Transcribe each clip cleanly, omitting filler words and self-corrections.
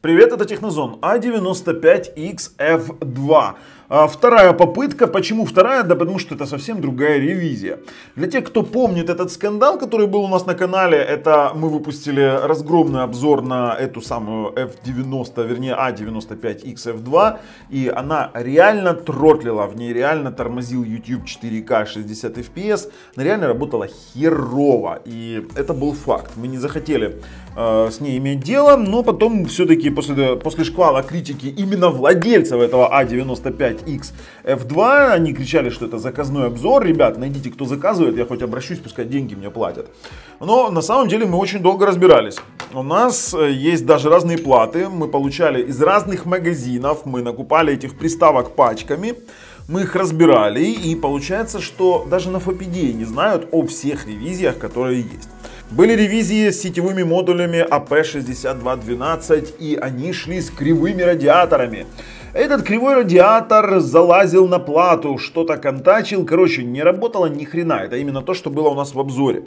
Привет, это Технозон A95XF2. Вторая попытка. Почему вторая? Да потому что это совсем другая ревизия. Для тех, кто помнит этот скандал, который был у нас на канале, это мы выпустили разгромный обзор на эту самую F90, вернее A95XF2. И она реально тротлила, в ней реально тормозил YouTube 4К 60 FPS. Она реально работала херово. И это был факт. Мы не захотели с ней иметь дело, но потом все-таки после шквала критики именно владельцев этого A95XF2, они кричали, что это заказной обзор. Ребят, найдите, кто заказывает, я хоть обращусь, пускай деньги мне платят. Но на самом деле мы очень долго разбирались. У нас есть даже разные платы, мы получали из разных магазинов, мы накупали этих приставок пачками. Мы их разбирали, и получается, что даже на FOPD не знают о всех ревизиях, которые есть. Были ревизии с сетевыми модулями AP6212, и они шли с кривыми радиаторами. Этот кривой радиатор залазил на плату, что-то контачил, короче, не работало ни хрена. Это именно то, что было у нас в обзоре.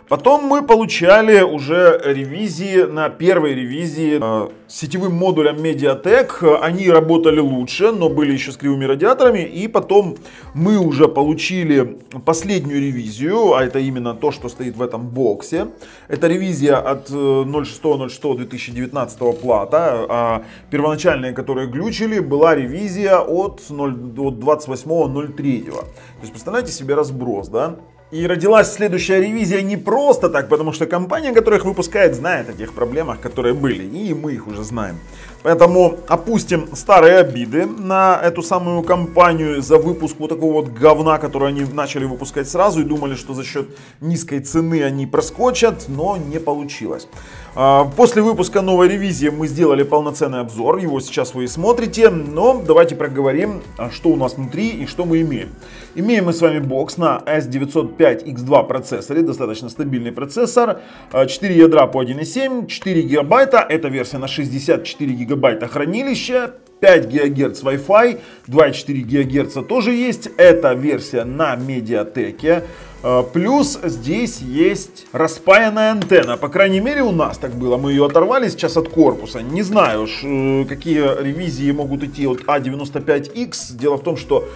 Потом мы получали уже ревизии на первой ревизии с сетевым модулем Mediatek. Они работали лучше, но были еще с кривыми радиаторами. И потом мы уже получили последнюю ревизию, а это именно то, что стоит в этом боксе. Это ревизия от 06.06.2019 плата. А первоначальные, которые глючили, была ревизия от 28.03. То есть представляете себе разброс, да? И родилась следующая ревизия не просто так, потому что компания, которая их выпускает, знает о тех проблемах, которые были, и мы их уже знаем. Поэтому опустим старые обиды на эту самую компанию за выпуск вот такого вот говна, который они начали выпускать сразу и думали, что за счет низкой цены они проскочат, но не получилось. После выпуска новой ревизии мы сделали полноценный обзор, его сейчас вы и смотрите, но давайте проговорим, что у нас внутри и что мы имеем. Имеем мы с вами бокс на S905X2 процессоре, достаточно стабильный процессор, 4 ядра по 1,7, 4 гигабайта, это версия на 64 гигабайта хранилища, 5 ГГц Wi-Fi, 2,4 ГГц тоже есть, это версия на Mediatek. Плюс здесь есть распаянная антенна, по крайней мере у нас так было, мы ее оторвали сейчас от корпуса. Не знаю, какие ревизии могут идти от A95X, дело в том, что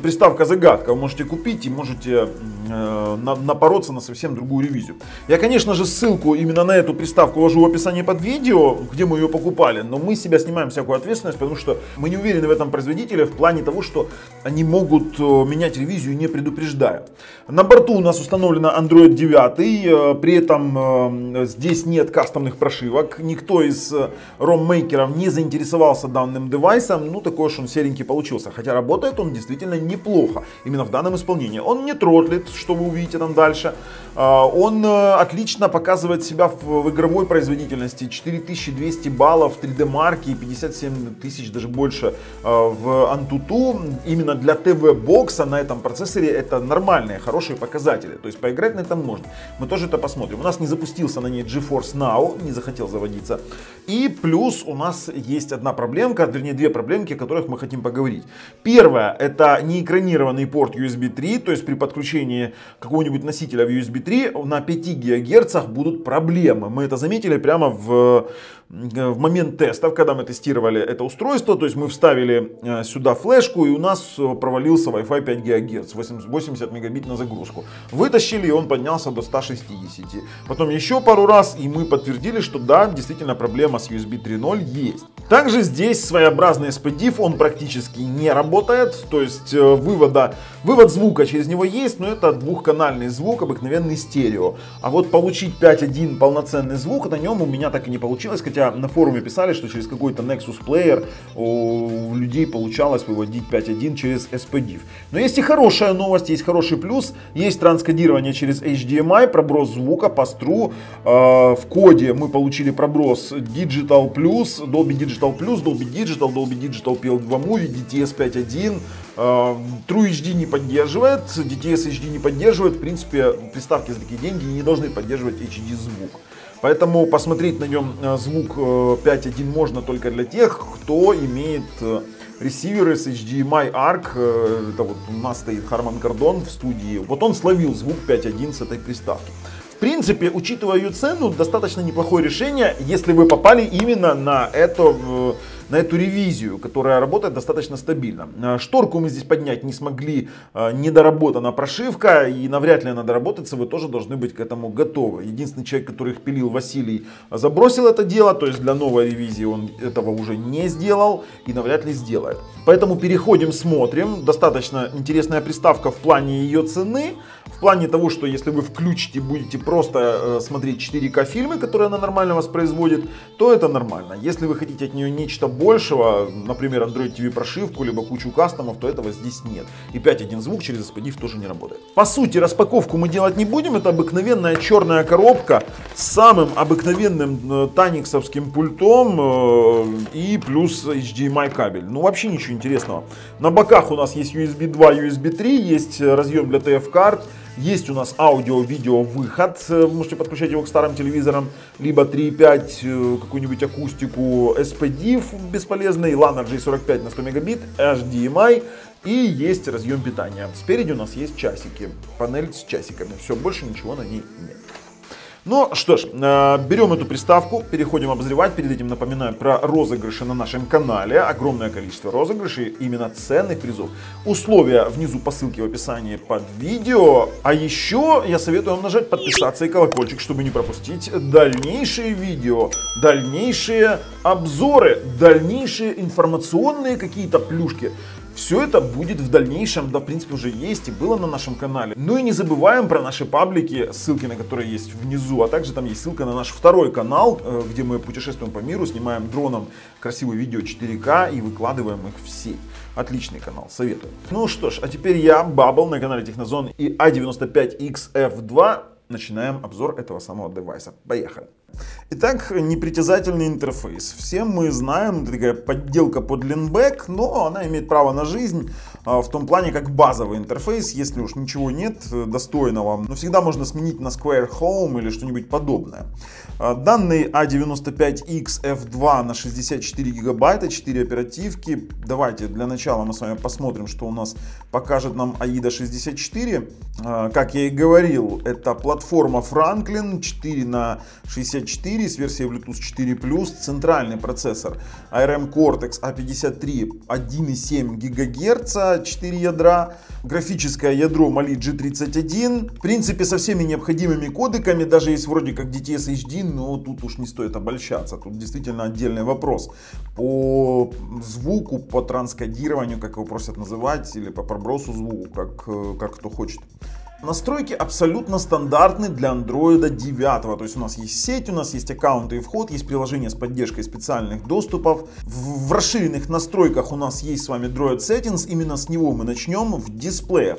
приставка загадка, вы можете купить и можете напороться на совсем другую ревизию. Я, конечно же, ссылку именно на эту приставку ложу в описании под видео, где мы ее покупали, но мы с себя снимаем всякую ответственность, потому что мы не уверены в этом производителе в плане того, что они могут менять ревизию, не предупреждая. На борту у нас установлена Android 9, при этом здесь нет кастомных прошивок, никто из ROM-мейкеров не заинтересовался данным девайсом, такой уж он серенький получился, хотя работает он действительно неплохо, именно в данном исполнении. Он не тротлит, что вы увидите там дальше, он отлично показывает себя в игровой производительности, 4200 баллов в 3D Mark и 57 тысяч, даже больше в Antutu. Именно для ТВ-бокса на этом процессоре это нормальные, хорошие показатели, то есть поиграть на этом можно. Мы тоже это посмотрим. У нас не запустился на ней GeForce Now, не захотел заводиться. И плюс у нас есть одна проблемка, вернее две проблемки, о которых мы хотим поговорить. Первое, это неэкранированный порт USB 3, то есть при подключении какого-нибудь носителя в USB 3 на 5 ГГц будут проблемы. Мы это заметили прямо в момент тестов, когда мы тестировали это устройство, то есть мы вставили сюда флешку, и у нас провалился Wi-Fi 5 ГГц, 80 мегабит на загрузку. Вытащили, и он поднялся до 160. Потом еще пару раз, и мы подтвердили, что да, действительно проблема с USB 3.0 есть. Также здесь своеобразный SPDIF, он практически не работает, то есть вывод звука через него есть, но это двухканальный звук, обыкновенный стерео. А вот получить 5.1 полноценный звук на нем у меня так и не получилось, хотя на форуме писали, что через какой-то Nexus Player у людей получалось выводить 5.1 через SPDIF. Но есть и хорошая новость, есть хороший плюс, есть транскодирование через HDMI, проброс звука по стру. В коде мы получили проброс Digital+, Dolby Digital+, Dolby Digital, Dolby Digital PL2 Movie, DTS 5.1. True HD не поддерживает, DTS HD не поддерживает, в принципе приставки за такие деньги не должны поддерживать HD звук. Поэтому посмотреть на нем звук 5.1 можно только для тех, кто имеет ресиверы с HDMI ARC. Это вот у нас стоит Harman Kardon в студии. Вот он словил звук 5.1 с этой приставки. принципе, учитывая ее цену, достаточно неплохое решение, если вы попали именно на эту ревизию, которая работает достаточно стабильно. Шторку мы здесь поднять не смогли, недоработана прошивка, и навряд ли она доработается, вы тоже должны быть к этому готовы. Единственный человек, который их пилил, Василий, забросил это дело, то есть для новой ревизии он этого уже не сделал и навряд ли сделает. Поэтому переходим, смотрим. Достаточно интересная приставка в плане ее цены, в плане того, что если вы включите, будете просто смотреть 4К фильмы, которые она нормально воспроизводит, то это нормально. Если вы хотите от нее нечто большего, например, Android TV прошивку, либо кучу кастомов, то этого здесь нет. И 5.1 звук через SPDIF тоже не работает. По сути, распаковку мы делать не будем. Это обыкновенная черная коробка с самым обыкновенным таниксовским пультом и плюс HDMI кабель. Ну, вообще ничего интересного. На боках у нас есть USB 2, USB 3, есть разъем для TF-карт. Есть у нас аудио-видео выход, вы можете подключать его к старым телевизорам, либо 3.5, какую-нибудь акустику SPDIF бесполезный, LAN RJ45 на 100 мегабит, HDMI и есть разъем питания. Спереди у нас есть часики, панель с часиками, все, больше ничего на ней нет. Ну что ж, берем эту приставку, переходим обозревать. Перед этим напоминаю про розыгрыши на нашем канале. Огромное количество розыгрышей, именно ценных призов. Условия внизу по ссылке в описании под видео. А еще я советую вам нажать подписаться и колокольчик, чтобы не пропустить дальнейшие видео, дальнейшие обзоры, дальнейшие информационные какие-то плюшки. Все это будет в дальнейшем, да, в принципе, уже есть и было на нашем канале. Ну и не забываем про наши паблики, ссылки на которые есть внизу, а также там есть ссылка на наш второй канал, где мы путешествуем по миру, снимаем дроном красивые видео 4К и выкладываем их в сеть. Отличный канал, советую. Ну что ж, а теперь я, Бабл, на канале Технозон и A95XF2. Начинаем обзор этого самого девайса. Поехали. Итак, непритязательный интерфейс. Все мы знаем, это такая подделка под линбэк, но она имеет право на жизнь в том плане, как базовый интерфейс. Если уж ничего нет достойного, но всегда можно сменить на Square Home или что-нибудь подобное. Данный A95XF2 на 64 гигабайта, 4 оперативки. Давайте для начала мы с вами посмотрим, что у нас покажет нам AIDA 64. Как я и говорил, это платформа Franklin 4 на 64 с версией Bluetooth 4+, центральный процессор ARM Cortex A53 1,7 ГГц, 4 ядра, графическое ядро Mali G31, в принципе со всеми необходимыми кодеками, даже есть вроде как DTS HD, но тут уж не стоит обольщаться, тут действительно отдельный вопрос по звуку, по транскодированию, как его просят называть, или по пробросу звука, как кто хочет. Настройки абсолютно стандартны для Android 9. То есть у нас есть сеть, у нас есть аккаунты и вход, есть приложение с поддержкой специальных доступов. В расширенных настройках у нас есть с вами Droid Settings, именно с него мы начнем в дисплеях.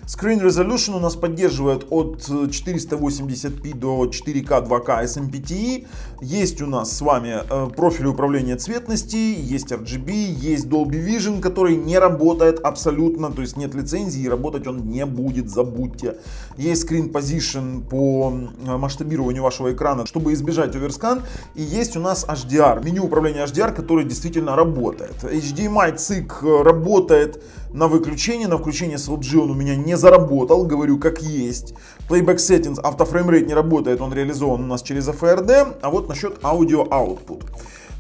Screen Resolution у нас поддерживает от 480p до 4K 2K SMPTE. Есть у нас с вами профили управления цветности, есть RGB, есть Dolby Vision, который не работает абсолютно, то есть нет лицензии и работать он не будет, забудьте. Есть Screen Position по масштабированию вашего экрана, чтобы избежать оверскан. И есть у нас HDR, меню управления HDR, который действительно работает. HDMI цик работает на выключение, на включение с LG он у меня не заработал, говорю как есть. Playback Settings, автофреймрейт не работает, он реализован у нас через FRD. А вот насчет аудио output.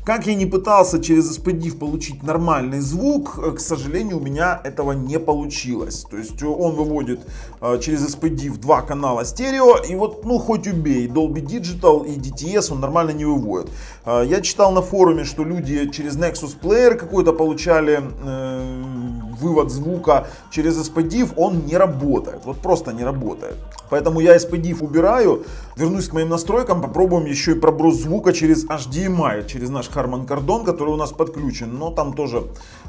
Как я не пытался через SPDIF получить нормальный звук, к сожалению, у меня этого не получилось. То есть он выводит через SPDIF два канала стерео, и вот, ну, хоть убей, Dolby Digital и DTS он нормально не выводит. Я читал на форуме, что люди через Nexus Player какой-то получали вывод звука через SPDIF, он не работает, вот просто не работает. Поэтому я SPDIF убираю, вернусь к моим настройкам, попробуем еще и проброс звука через HDMI, через наш Harman Kardon, который у нас подключен, но там тоже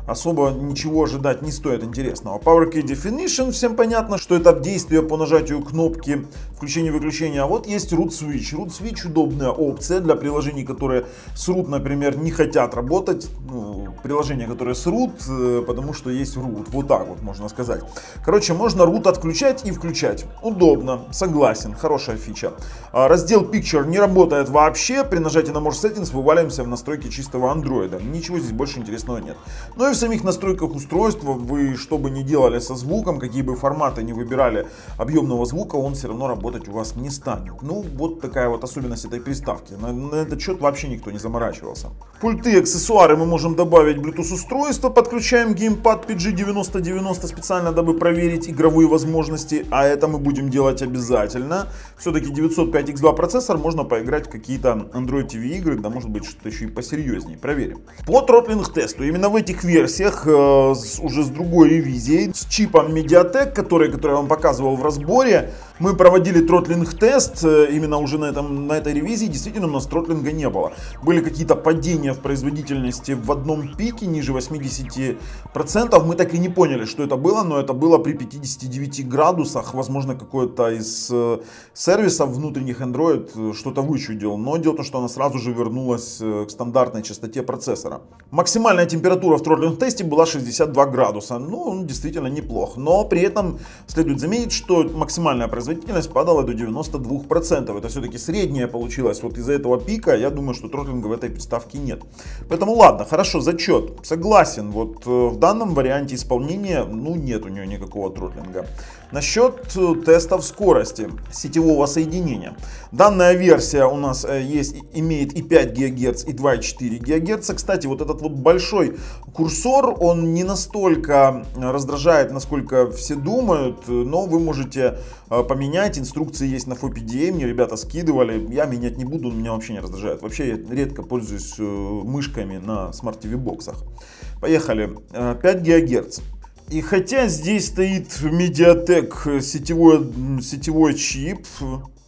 особо ничего ожидать не стоит интересного. PowerKey Definition, всем понятно, что это действие по нажатию кнопки включения-выключения. А вот есть Root Switch. Root Switch удобная опция для приложений, которые с root, например, не хотят работать. Ну, приложения, которые с root, потому что есть root. Вот так вот можно сказать. Короче, можно root отключать и включать. Удобно, согласен, хорошая фича. Раздел Picture не работает вообще. При нажатии на More Settings вываливаемся в настройки чистого андроида. Ничего здесь больше интересного нет. Но и в самих настройках устройства вы что бы ни делали со звуком, какие бы форматы не выбирали объемного звука, он все равно работать у вас не станет. Ну, вот такая вот особенность этой приставки. На этот счет вообще никто не заморачивался. Пульты, аксессуары мы можем добавить Bluetooth устройство. Подключаем геймпад PG9090 специально, дабы проверить игровые возможности. А это мы будем делать обязательно. Все-таки 905X2 процессор, можно поиграть в какие-то Android TV игры, да может быть что-то еще и посерьезнее. Проверим. По тротлинг тесту, именно в этих версиях, уже с другой ревизией, с чипом Mediatek, который я вам показывал в разборе, мы проводили тротлинг тест. Именно уже на этой ревизии действительно у нас тротлинга не было. Были какие-то падения в производительности в одном пике ниже 80%. Мы так и не поняли, что это было, но это было при 59 градусах. Возможно, какой-то из сервисов внутренних Android что-то вычудил. Но дело в том, что она сразу же вернулась к стандартной частоте процессора. Максимальная температура в тротлинг тесте была 62 градуса. Ну, действительно неплохо. Но при этом следует заметить, что максимальная производительность падала до 92%. Это все-таки средняя получилась. Вот из-за этого пика, я думаю, что тротлинга в этой приставке нет. Поэтому ладно, хорошо, зачет. Согласен, вот в данном варианте исполнения, ну, нет у нее никакого тротлинга. Насчет тестов скорости сетевого соединения. Данная версия у нас имеет и 5 ГГц, и 2,4 ГГц. Кстати, вот этот вот большой курсор, он не настолько раздражает, насколько все думают, но вы можете поменять. Инструкции есть на FOPDA, мне ребята скидывали. Я менять не буду, он меня вообще не раздражает. Вообще я редко пользуюсь мышками на Smart TV боксах. Поехали. 5 ГГц. И хотя здесь стоит Mediatek сетевой чип,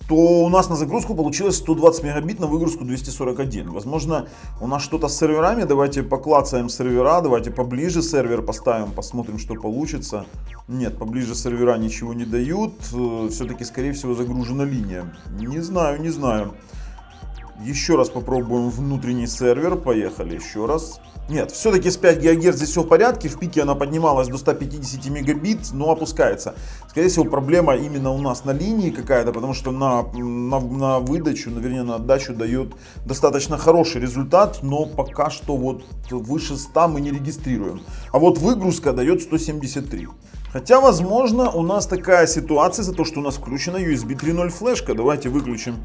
то у нас на загрузку получилось 120 мегабит, на выгрузку 241. Возможно, у нас что-то с серверами. Давайте поклацаем сервера, давайте поближе сервер поставим, посмотрим, что получится. Нет, поближе сервера ничего не дают. Все-таки, скорее всего, загружена линия. Не знаю. Еще раз попробуем внутренний сервер. Поехали еще раз. Нет, все-таки с 5 ГГц здесь все в порядке. В пике она поднималась до 150 мегабит, но опускается. Скорее всего, проблема именно у нас на линии какая-то, потому что на выдачу, вернее на отдачу дает достаточно хороший результат, но пока что вот выше 100 мы не регистрируем. А вот выгрузка дает 173. Хотя, возможно, у нас такая ситуация за то, что у нас включена USB 3.0 флешка. Давайте выключим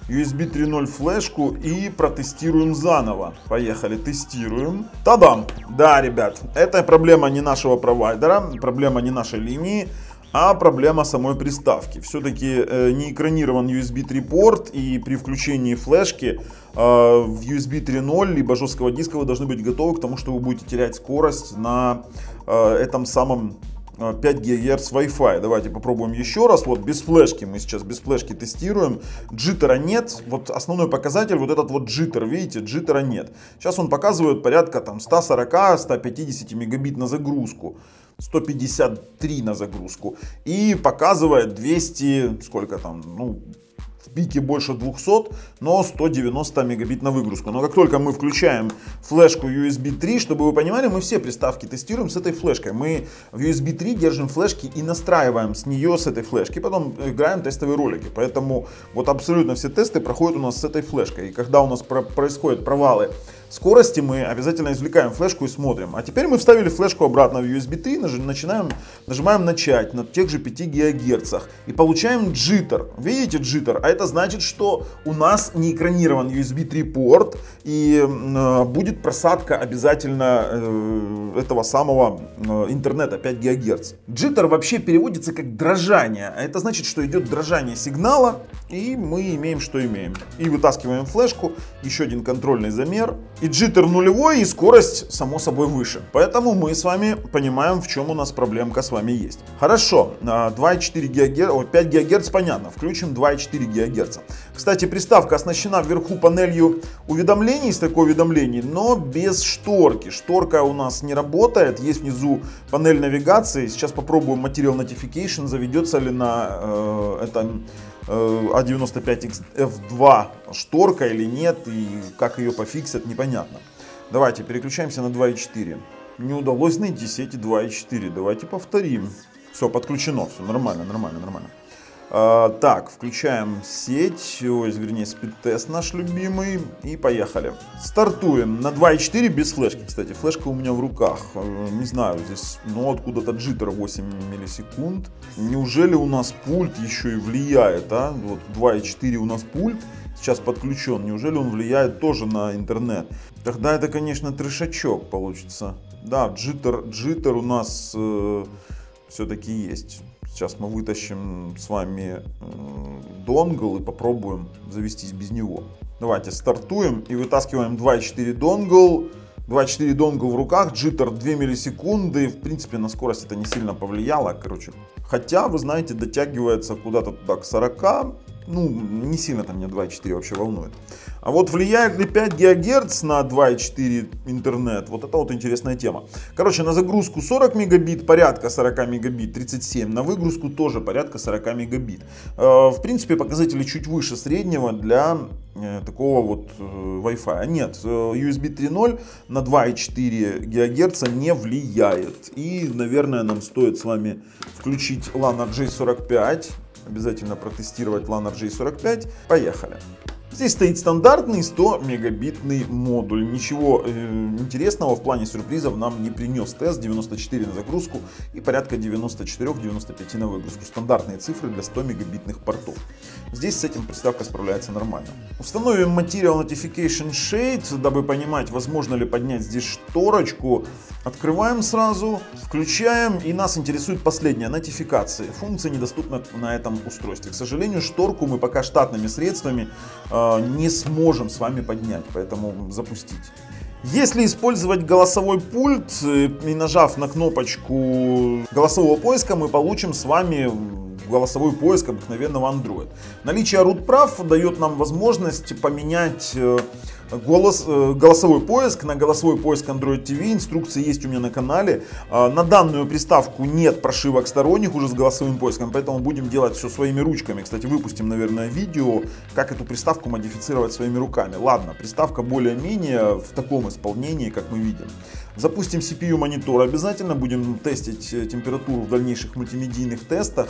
USB 3.0 флешку и протестируем заново. Поехали, тестируем. Та-дам! Да, ребят, это проблема не нашего провайдера, проблема не нашей линии, а проблема самой приставки. Все-таки не экранирован USB 3 порт, и при включении флешки в USB 3.0 либо жесткого диска вы должны быть готовы к тому, что вы будете терять скорость на этом самом 5 ГГц Wi-Fi. Давайте попробуем еще раз. Вот без флешки, мы сейчас без флешки тестируем. Джиттера нет. Вот основной показатель, вот этот вот джиттер, видите, джиттера нет. Сейчас он показывает порядка там 140-150 мегабит на загрузку. 153 на загрузку. И показывает 200, сколько там, ну, в пике больше 200, но 190 мегабит на выгрузку. Но как только мы включаем флешку USB 3, чтобы вы понимали, мы все приставки тестируем с этой флешкой. Мы в USB 3 держим флешки и настраиваем с нее, с этой флешки. Потом играем тестовые ролики. Поэтому вот абсолютно все тесты проходят у нас с этой флешкой. И когда у нас происходят провалы скорости, мы обязательно извлекаем флешку и смотрим. А теперь мы вставили флешку обратно в USB 3, нажимаем начать на тех же 5 ГГц и получаем джиттер. Видите джиттер? А это значит, что у нас не экранирован USB 3 порт и будет просадка обязательно этого самого интернета 5 ГГц. Джиттер вообще переводится как дрожание. А это значит, что идет дрожание сигнала, и мы имеем, что имеем. И вытаскиваем флешку, еще один контрольный замер. И джиттер нулевой, и скорость само собой выше. Поэтому мы с вами понимаем, в чем у нас проблемка с вами есть. Хорошо, 2,4 ГГц, 5 ГГц понятно, включим 2,4 ГГц. Кстати, приставка оснащена вверху панелью уведомлений, с такой уведомлений, но без шторки. Шторка у нас не работает, есть внизу панель навигации. Сейчас попробуем Material Notification, заведется ли на этом A95F2 шторка или нет, и как ее пофиксят, непонятно. Давайте переключаемся на 2.4. Не удалось найти сети 2.4. Давайте повторим. Все, подключено, все нормально. Так, включаем сеть, вернее, спид-тест наш любимый, и поехали. Стартуем на 2.4 без флешки, кстати, флешка у меня в руках, не знаю, здесь, откуда-то джиттер 8 миллисекунд. Неужели у нас пульт еще и влияет, а? Вот 2.4 у нас пульт сейчас подключен, неужели он влияет тоже на интернет? Тогда это, конечно, трешачок получится. Да, джиттер у нас все-таки есть. Сейчас мы вытащим с вами донгл и попробуем завестись без него. Давайте стартуем и вытаскиваем 2.4 донгл. 2.4 донгл в руках, джиттер 2 миллисекунды. В принципе, на скорость это не сильно повлияло. Хотя, вы знаете, дотягивается куда-то туда к 40. Не сильно там меня 2.4 вообще волнует. А вот влияет ли 5 ГГц на 2.4 интернет? Вот это вот интересная тема. На загрузку 40 мегабит, порядка 40 мегабит, 37. На выгрузку тоже порядка 40 мегабит. В принципе, показатели чуть выше среднего для такого вот Wi-Fi. Нет, USB 3.0 на 2.4 ГГц не влияет. И, наверное, нам стоит с вами включить LAN RJ45. Обязательно протестировать LAN RJ45. Поехали. Здесь стоит стандартный 100 мегабитный модуль. Ничего интересного в плане сюрпризов нам не принес тест. 94 на загрузку и порядка 94-95 на выгрузку. Стандартные цифры для 100 мегабитных портов. Здесь с этим приставка справляется нормально. Установим Material Notification Shade, дабы понимать, возможно ли поднять здесь шторочку. Открываем сразу, включаем, и нас интересует последняя нотификация. Функция недоступна на этом устройстве. К сожалению, шторку мы пока штатными средствами не сможем с вами поднять, поэтому запустить. Если использовать голосовой пульт и нажав на кнопочку голосового поиска, мы получим с вами голосовой поиск обыкновенного Android. Наличие root прав дает нам возможность поменять голосовой поиск на голосовой поиск Android TV. Инструкции есть у меня на канале. На данную приставку нет прошивок сторонних уже с голосовым поиском, поэтому будем делать все своими ручками. Кстати, выпустим, наверное, видео, как эту приставку модифицировать своими руками. Ладно, приставка более-менее в таком исполнении, как мы видим. Запустим CPU монитор обязательно, будем тестить температуру в дальнейших мультимедийных тестах.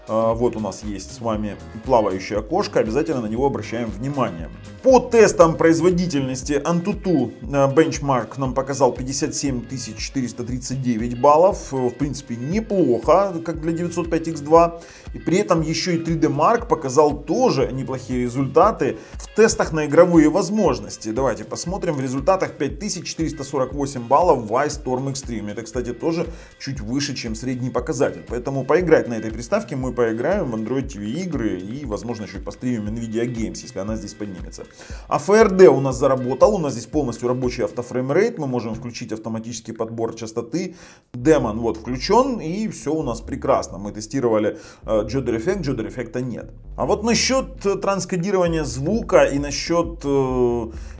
Вот у нас есть с вами плавающее окошко, обязательно на него обращаем внимание. По тестам производительности AnTuTu Benchmark нам показал 57 439 баллов. В принципе, неплохо, как для 905X2. И при этом еще и 3D Mark показал тоже неплохие результаты в тестах на игровые возможности. Давайте посмотрим. В результатах 5448 баллов в Ice Storm Extreme. Это, кстати, тоже чуть выше, чем средний показатель. Поэтому поиграть на этой приставке мы поиграем в Android TV игры и, возможно, еще и постримим Nvidia Games, если она здесь поднимется. А FRD у нас заработал, у нас здесь полностью рабочий автофреймрейт, мы можем включить автоматический подбор частоты. Демон вот включен, и все у нас прекрасно. Мы тестировали Jodder эффекта нет. А вот насчет транскодирования звука и насчет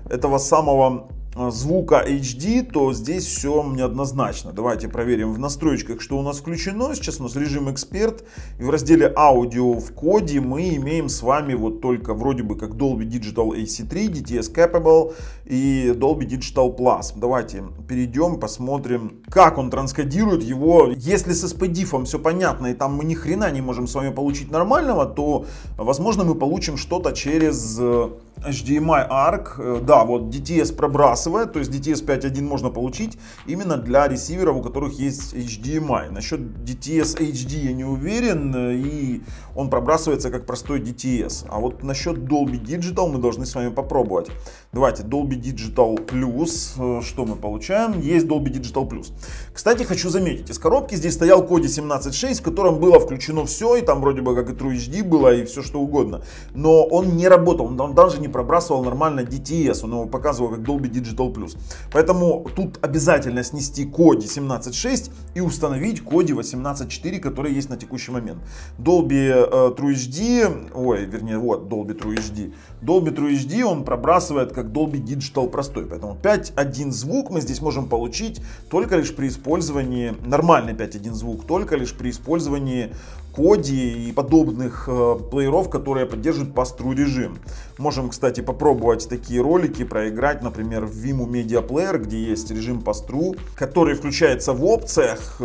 этого самого звука HD, то здесь все неоднозначно. Давайте проверим в настройках, что у нас включено. Сейчас у нас режим эксперт, и в разделе аудио в коде мы имеем с вами вот только вроде бы как Dolby Digital AC3, DTS Capable и Dolby Digital Plus. Давайте перейдем, посмотрим, как он транскодирует его. Если с SPDIF все понятно и там мы ни хрена не можем с вами получить нормального, то возможно мы получим что-то через HDMI ARC. Да, вот DTS пробрасывает, то есть DTS 5.1 можно получить именно для ресиверов, у которых есть HDMI. Насчет DTS HD я не уверен, и он пробрасывается как простой DTS. А вот насчет Dolby Digital мы должны с вами попробовать. Давайте Dolby Digital Plus, что мы получаем? Есть Dolby Digital Plus. Кстати, хочу заметить, из коробки здесь стоял Kodi 17.6, в котором было включено все, и там вроде бы как и True HD было, и все что угодно. Но он не работал, он даже не пробрасывал нормально DTS, он его показывал как Dolby Digital Plus. Поэтому тут обязательно снести Kodi 17.6 и установить Kodi 18.4, который есть на текущий момент. Dolby True HD, Dolby True HD. Dolby True HD он пробрасывает как Dolby Digital простой, поэтому 5.1 звук мы здесь можем получить только лишь при использовании, нормальный 5.1 звук, только лишь при использовании Kodi и подобных плееров, которые поддерживают pass-through режим. Можем, кстати, попробовать такие ролики проиграть, например, в Vimeo Media Player, где есть режим pass-through, который включается в опциях.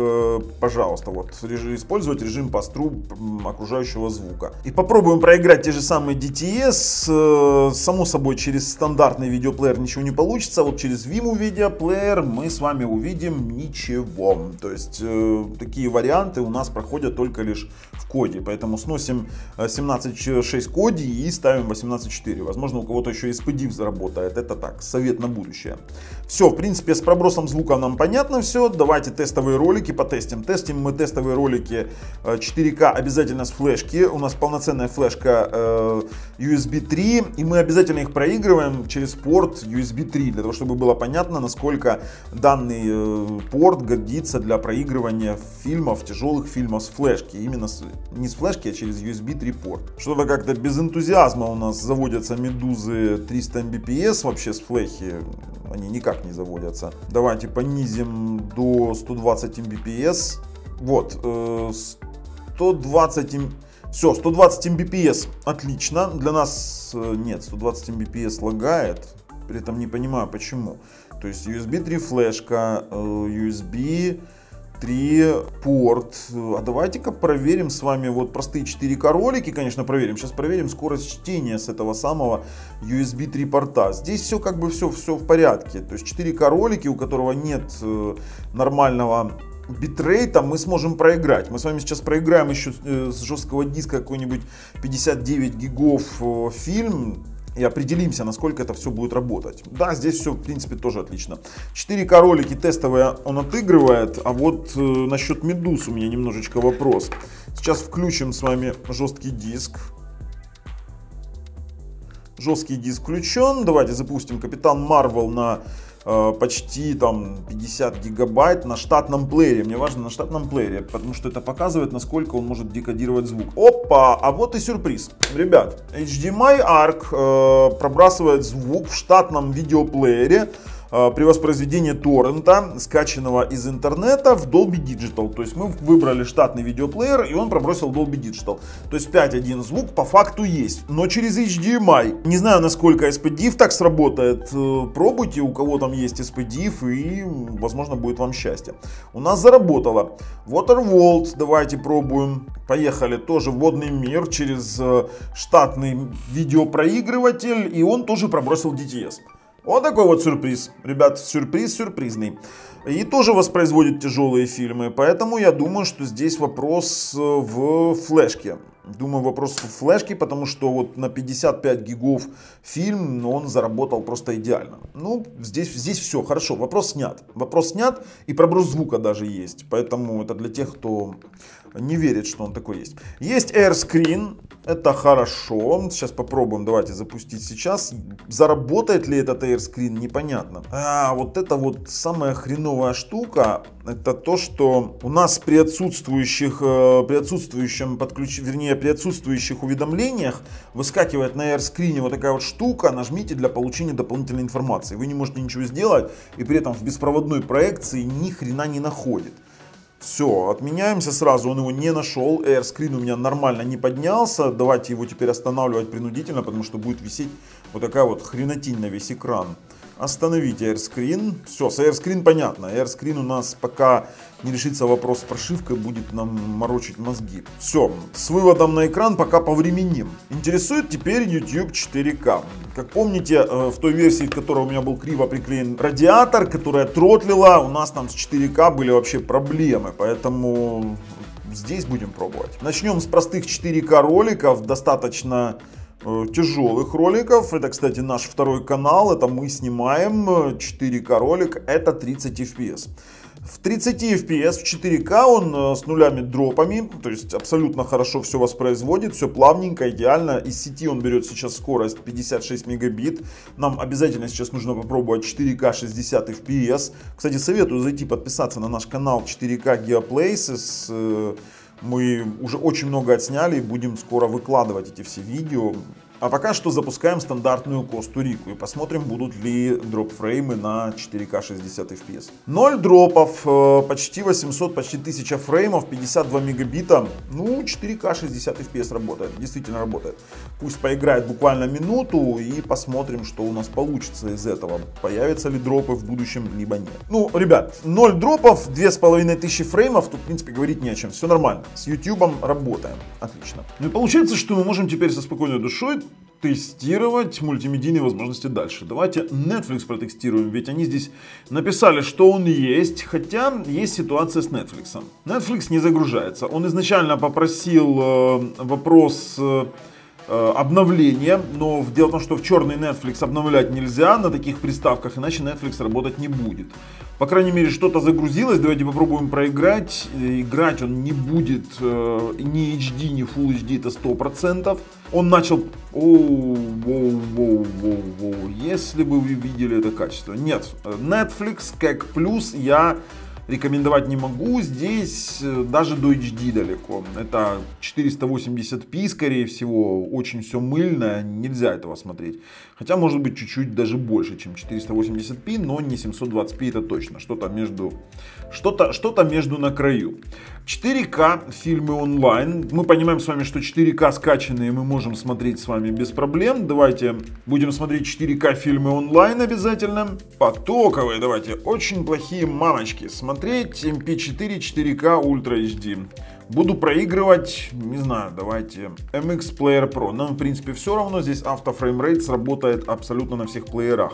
Пожалуйста, вот использовать режим pass-through окружающего звука. И попробуем проиграть те же самые DTS. Само собой, через стандартный видеоплеер ничего не получится. Вот через Vimeo Media Player мы с вами увидим ничего. То есть такие варианты у нас проходят только лишь в Kodi. Поэтому сносим 17.6 Kodi и ставим 18.4. Возможно, у кого-то еще и SPDIF заработает. Это так, совет на будущее. Все, в принципе, с пробросом звука нам понятно все. Давайте тестовые ролики потестим. Тестим мы тестовые ролики 4К обязательно с флешки. У нас полноценная флешка USB 3. И мы обязательно их проигрываем через порт USB 3. Для того, чтобы было понятно, насколько данный порт годится для проигрывания фильмов, тяжелых фильмов с флешки. Именно не с флешки, а через USB 3 порт. Что-то как-то без энтузиазма у нас заводятся медузы 300 Mbps вообще с флехи. Они никак не заводятся. Давайте понизим до 120 Mbps. Вот, 120 Все, 120 Mbps, отлично. Для нас нет, 120 Mbps лагает. При этом не понимаю почему. То есть USB 3 флешка, USB 3 порт. А давайте-ка проверим с вами вот простые 4К ролики, конечно, проверим. Сейчас проверим скорость чтения с этого самого USB 3 порта. Здесь все как бы все в порядке. То есть 4К ролики, у которого нет нормального битрейта, мы сможем проиграть. Мы с вами сейчас проиграем еще с жесткого диска какой-нибудь 59 гигов фильм. И определимся, насколько это все будет работать. Да, здесь все, в принципе, тоже отлично. 4К ролики тестовые он отыгрывает. А вот насчет медуз у меня немножечко вопрос. Сейчас включим с вами жесткий диск. Жесткий диск включен. Давайте запустим Капитан Марвел на почти там 50 гигабайт на штатном плеере. Мне важно на штатном плеере, потому что это показывает, насколько он может декодировать звук. Опа, а вот и сюрприз. Ребят, HDMI ARC пробрасывает звук в штатном видеоплеере при воспроизведении торрента, скачанного из интернета, в Dolby Digital. То есть мы выбрали штатный видеоплеер, и он пробросил Dolby Digital. То есть 5.1 звук по факту есть, но через HDMI. Не знаю, насколько SPDIF так сработает. Пробуйте, у кого там есть SPDIF, и возможно будет вам счастье. У нас заработало. Waterworld, давайте пробуем. Поехали, тоже водный мир через штатный видеопроигрыватель, и он тоже пробросил DTS. Вот такой вот сюрприз. Ребят, сюрприз сюрпризный. И тоже воспроизводит тяжелые фильмы. Поэтому я думаю, что здесь вопрос в флешке. Думаю, вопрос в флешке, потому что вот на 55 гигов фильм он заработал просто идеально. Ну, здесь все хорошо. Вопрос снят. Вопрос снят, и проброс звука даже есть. Поэтому это для тех, кто не верит, что он такой есть. Есть AirScreen. Это хорошо. Сейчас попробуем. Давайте запустить сейчас. Заработает ли этот AirScreen, непонятно. А вот это вот самая хреновая штука. Это то, что у нас при отсутствующих уведомлениях выскакивает на AirScreen вот такая вот штука. Нажмите для получения дополнительной информации. Вы не можете ничего сделать, и при этом в беспроводной проекции ни хрена не находит. Все, отменяемся сразу, он его не нашел, AirScreen у меня нормально не поднялся, давайте его теперь останавливать принудительно, потому что будет висеть вот такая вот хренотень на весь экран. Остановите AirScreen. Все, с AirScreen понятно. AirScreen у нас пока не решится вопрос с прошивкой, будет нам морочить мозги. Все, с выводом на экран пока повременим. Интересует теперь YouTube 4К. Как помните, в той версии, в которой у меня был криво приклеен радиатор, которая тротлила, у нас там с 4К были вообще проблемы. Поэтому здесь будем пробовать. Начнем с простых 4К роликов, достаточно тяжелых роликов. Это, кстати, наш второй канал. Это мы снимаем 4К ролик. Это 30 FPS. В 30 FPS в 4К он с нулями дропами. То есть абсолютно хорошо все воспроизводит. Все плавненько, идеально. Из сети он берет сейчас скорость 56 мегабит. Нам обязательно сейчас нужно попробовать 4К 60 FPS. Кстати, советую зайти подписаться на наш канал 4К Geoplaces. Мы уже очень много отсняли и будем скоро выкладывать эти все видео. А пока что запускаем стандартную Косту-Рику и посмотрим, будут ли дроп-фреймы на 4К 60 FPS. 0 дропов, почти 800, почти 1000 фреймов, 52 мегабита. Ну, 4К 60 FPS работает, действительно работает. Пусть поиграет буквально минуту и посмотрим, что у нас получится из этого. Появятся ли дропы в будущем, либо нет. Ну, ребят, 0 дропов, 2500 фреймов, тут, в принципе, говорить не о чем. Все нормально. С YouTube работаем. Отлично. Ну и получается, что мы можем теперь со спокойной душой тестировать мультимедийные возможности дальше. Давайте Netflix протестируем, ведь они здесь написали, что он есть, хотя есть ситуация с Netflix. Netflix не загружается. Он изначально попросил вопрос обновления, но дело в том, что в черный Netflix обновлять нельзя на таких приставках, иначе Netflix работать не будет. По крайней мере, что-то загрузилось, давайте попробуем проиграть. Играть он не будет ни HD, ни Full HD, это 100%. Он начал... Если бы вы видели это качество. Нет, Netflix как плюс я рекомендовать не могу, здесь даже до HD далеко. Это 480p, скорее всего, очень все мыльно, нельзя этого смотреть. Хотя может быть чуть-чуть даже больше, чем 480p, но не 720p, это точно. Что-то между на краю. 4К фильмы онлайн. Мы понимаем с вами, что 4К скачанные мы можем смотреть с вами без проблем. Давайте будем смотреть 4К фильмы онлайн обязательно. Потоковые, давайте. Очень плохие мамочки. Смотреть MP4 4К Ultra HD. Буду проигрывать, не знаю, давайте MX Player Pro. Нам в принципе все равно, здесь автофреймрейт сработает абсолютно на всех плеерах.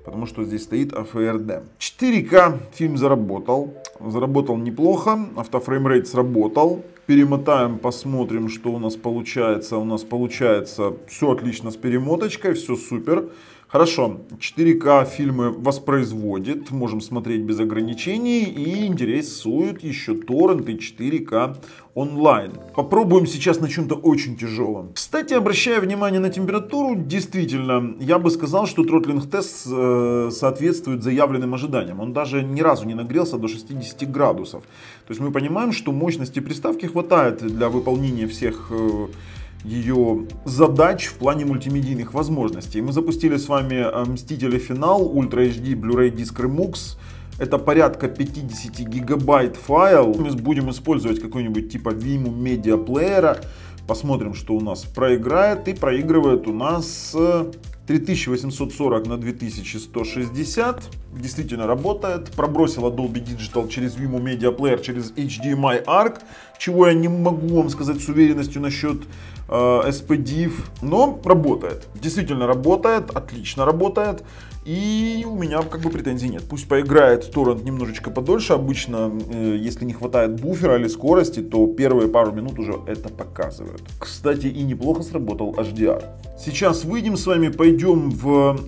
Потому что здесь стоит AFRD. 4К фильм заработал. Заработал неплохо. Автофреймрейт сработал. Перемотаем, посмотрим, что у нас получается. У нас получается все отлично с перемоточкой. Все супер. Хорошо, 4К фильмы воспроизводит, можем смотреть без ограничений и интересуют еще торренты 4К онлайн. Попробуем сейчас на чем-то очень тяжелом. Кстати, обращая внимание на температуру, действительно, я бы сказал, что тротлинг-тест соответствует заявленным ожиданиям. Он даже ни разу не нагрелся до 60 градусов. То есть мы понимаем, что мощности приставки хватает для выполнения всех ее задач в плане мультимедийных возможностей. Мы запустили с вами Мстители Финал, Ultra HD, Blu-ray диск Remux. Это порядка 50 гигабайт файл. Мы будем использовать какой-нибудь типа Vimeo Media Player. Посмотрим, что у нас проиграет. И проигрывает у нас 3840 на 2160. Действительно работает. Пробросила Dolby Digital через Vimeo Media Player, через HDMI ARC. Чего я не могу вам сказать с уверенностью насчет SPDIF. Но работает. Действительно работает. Отлично работает. И у меня как бы претензий нет. Пусть поиграет торрент немножечко подольше. Обычно, если не хватает буфера или скорости, то первые пару минут уже это показывают. Кстати, и неплохо сработал HDR. Сейчас выйдем с вами, пойдем в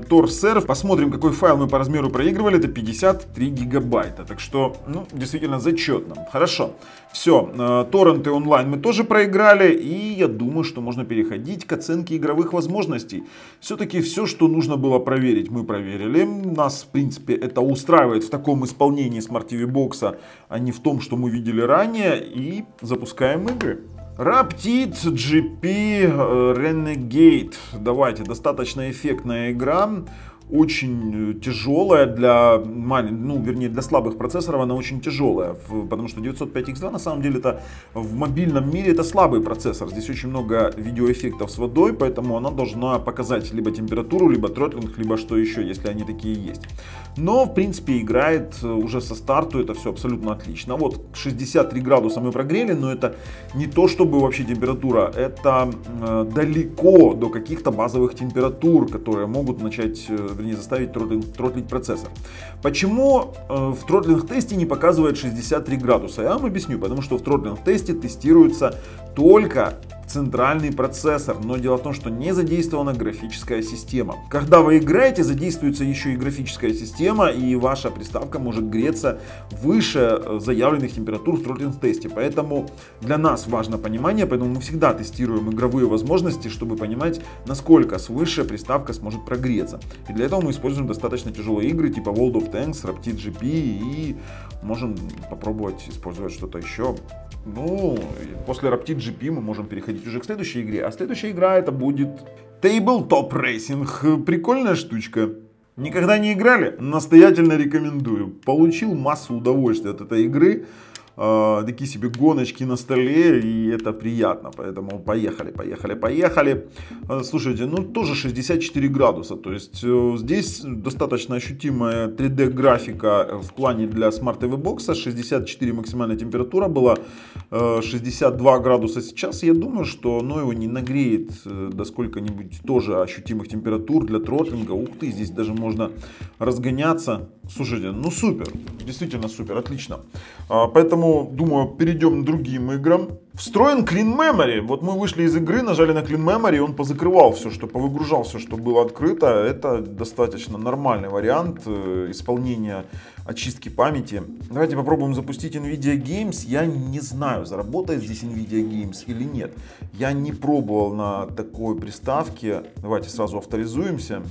TorServe, посмотрим, какой файл мы по размеру проигрывали. Это 53 гигабайта. Так что, ну, действительно зачетно. Хорошо. Все, торренты онлайн мы тоже проиграли. И я думаю, что можно переходить к оценке игровых возможностей. Все-таки все, что нужно было проверить, мы проверили. Нас, в принципе, это устраивает в таком исполнении Smart TV Box, а не в том, что мы видели ранее. И запускаем игры. Raptide GP Renegade. Давайте, достаточно эффектная игра. Очень тяжелая для для слабых процессоров, она очень тяжелая, потому что 905X2 на самом деле это в мобильном мире это слабый процессор. Здесь очень много видеоэффектов с водой, поэтому она должна показать либо температуру, либо тротлинг, либо что еще, если они такие есть. Но в принципе играет уже со старту, это все абсолютно отлично. Вот 63 градуса мы прогрели, но это не то чтобы вообще температура, это далеко до каких-то базовых температур, которые могут начать, заставить тротлить процессор. Почему в тротлинг-тесте не показывает 63 градуса? Я вам объясню, потому что в тротлинг-тесте тестируется только центральный процессор, но дело в том, что не задействована графическая система. Когда вы играете, задействуется еще и графическая система, и ваша приставка может греться выше заявленных температур в тротлинг-тесте. Поэтому для нас важно понимание, поэтому мы всегда тестируем игровые возможности, чтобы понимать, насколько свыше приставка сможет прогреться. И для этого мы используем достаточно тяжелые игры типа World of Tanks, Raptide GP, и можем попробовать использовать что-то еще. Ну, после Raptide GP мы можем переходить переходить уже к следующей игре. А следующая игра это будет Tabletop Racing. Прикольная штучка. Никогда не играли? Настоятельно рекомендую. Получил массу удовольствия от этой игры. Такие себе гоночки на столе, и это приятно, поэтому поехали. Слушайте, ну тоже 64 градуса, то есть здесь достаточно ощутимая 3D графика в плане для Smart TV Box, 64 максимальная температура была, 62 градуса сейчас, я думаю, что оно его не нагреет до сколько-нибудь тоже ощутимых температур для тротлинга. Ух ты, здесь даже можно разгоняться. Слушайте, ну супер, действительно супер, отлично. Поэтому, думаю, перейдем к другим играм. Встроен Clean Memory. Вот мы вышли из игры, нажали на Clean Memory, он позакрывал все, что повыгружал все, что было открыто. Это достаточно нормальный вариант исполнения очистки памяти. Давайте попробуем запустить NVIDIA Games. Я не знаю, заработает здесь NVIDIA Games или нет. Я не пробовал на такой приставке. Давайте сразу авторизуемся.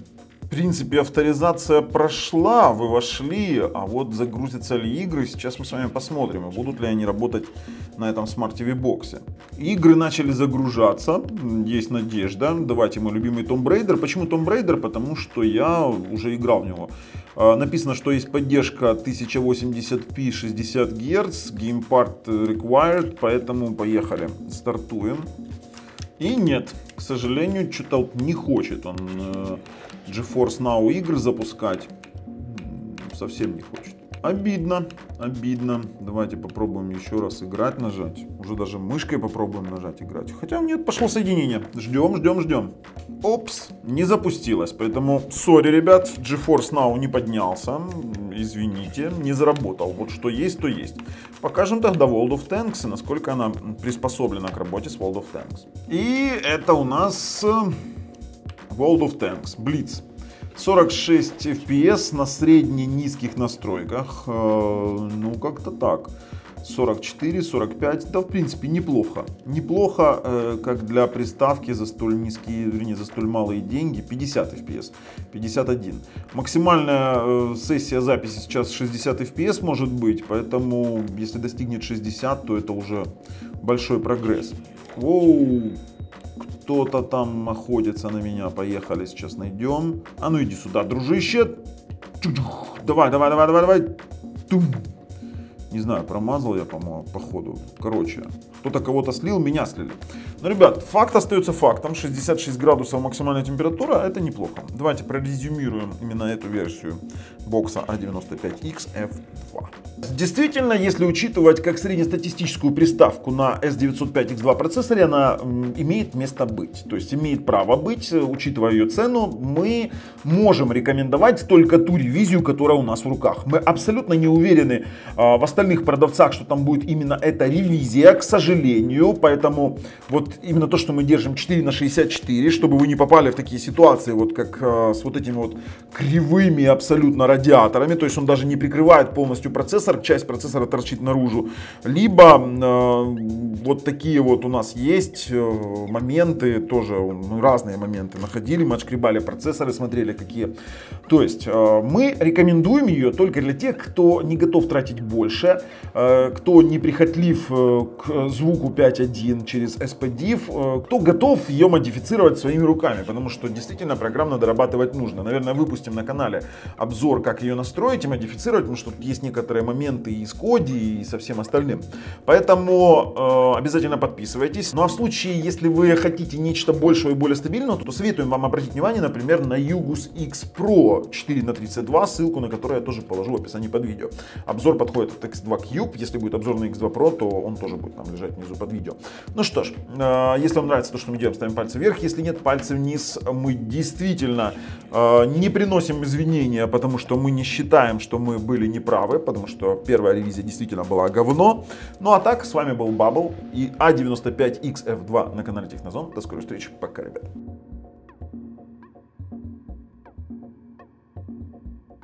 В принципе, авторизация прошла, вы вошли, а вот загрузятся ли игры, сейчас мы с вами посмотрим, будут ли они работать на этом Smart TV Box. Игры начали загружаться, есть надежда. Давайте мой любимый Tomb Raider. Почему Tomb Raider? Потому что я уже играл в него. Написано, что есть поддержка 1080p 60 Гц, Gamepad Required, поэтому поехали, стартуем. И нет, к сожалению, что-то не хочет он GeForce Now игры запускать. Совсем не хочет. Обидно, обидно. Давайте попробуем еще раз играть, нажать. Уже даже мышкой попробуем нажать играть. Хотя нет, пошло соединение. Ждем. Опс, не запустилось. Поэтому, сори, ребят, GeForce Now не поднялся. Извините, не заработал. Вот что есть, то есть. Покажем тогда World of Tanks и насколько она приспособлена к работе с World of Tanks. И это у нас World of Tanks Blitz. 46 FPS на средне-низких настройках. Ну, как-то так. 44, 45, да, в принципе, неплохо. Неплохо, как для приставки за столь низкие, вернее, за столь малые деньги. 50 FPS, 51. Максимальная сессия записи сейчас 60 FPS может быть, поэтому, если достигнет 60, то это уже большой прогресс. Воу! Кто-то там находится на меня. Поехали, сейчас найдем. А ну иди сюда, дружище. Давай. Тум. Не знаю, промазал я, по-моему, походу. Короче, кто-то кого-то слил, меня слили. Но, ребят, факт остается фактом. 66 градусов максимальная температура, это неплохо. Давайте прорезюмируем именно эту версию бокса A95XF2. Действительно, если учитывать как среднестатистическую приставку на S905X2 процессоре, она имеет место быть. То есть имеет право быть, учитывая ее цену, мы можем рекомендовать только ту ревизию, которая у нас в руках. Мы абсолютно не уверены в остальных продавцах, что там будет именно эта ревизия, к сожалению. Поэтому вот именно то, что мы держим 4/64, чтобы вы не попали в такие ситуации, вот как с вот этими вот кривыми абсолютно радиаторами. То есть он даже не прикрывает полностью процессор, часть процессора торчит наружу. Либо вот такие вот у нас есть моменты, тоже разные моменты находили, мы отшкребали процессоры, смотрели какие. То есть мы рекомендуем ее только для тех, кто не готов тратить больше, кто не прихотлив к звуку 5.1 через SPDIF, кто готов ее модифицировать своими руками, потому что действительно программно дорабатывать нужно. Наверное, выпустим на канале обзор, как ее настроить и модифицировать, потому что тут есть некоторые моменты и с Коди, и со всем остальным. Поэтому обязательно подписывайтесь. Ну а в случае, если вы хотите нечто большего и более стабильного, то советуем вам обратить внимание, например, на Yugus X Pro 4/32, ссылку на которую я тоже положу в описании под видео. Обзор подходит от X2 Cube. Если будет обзор на X2 Pro, то он тоже будет там лежать внизу под видео. Ну что ж, если вам нравится то, что мы делаем, ставим пальцы вверх. Если нет, пальцы вниз. Мы действительно не приносим извинения, потому что мы не считаем, что мы были неправы, потому что первая ревизия действительно была говно. Ну а так, с вами был Bubble и A95XF2 на канале Технозон. До скорой встречи. Пока, ребят.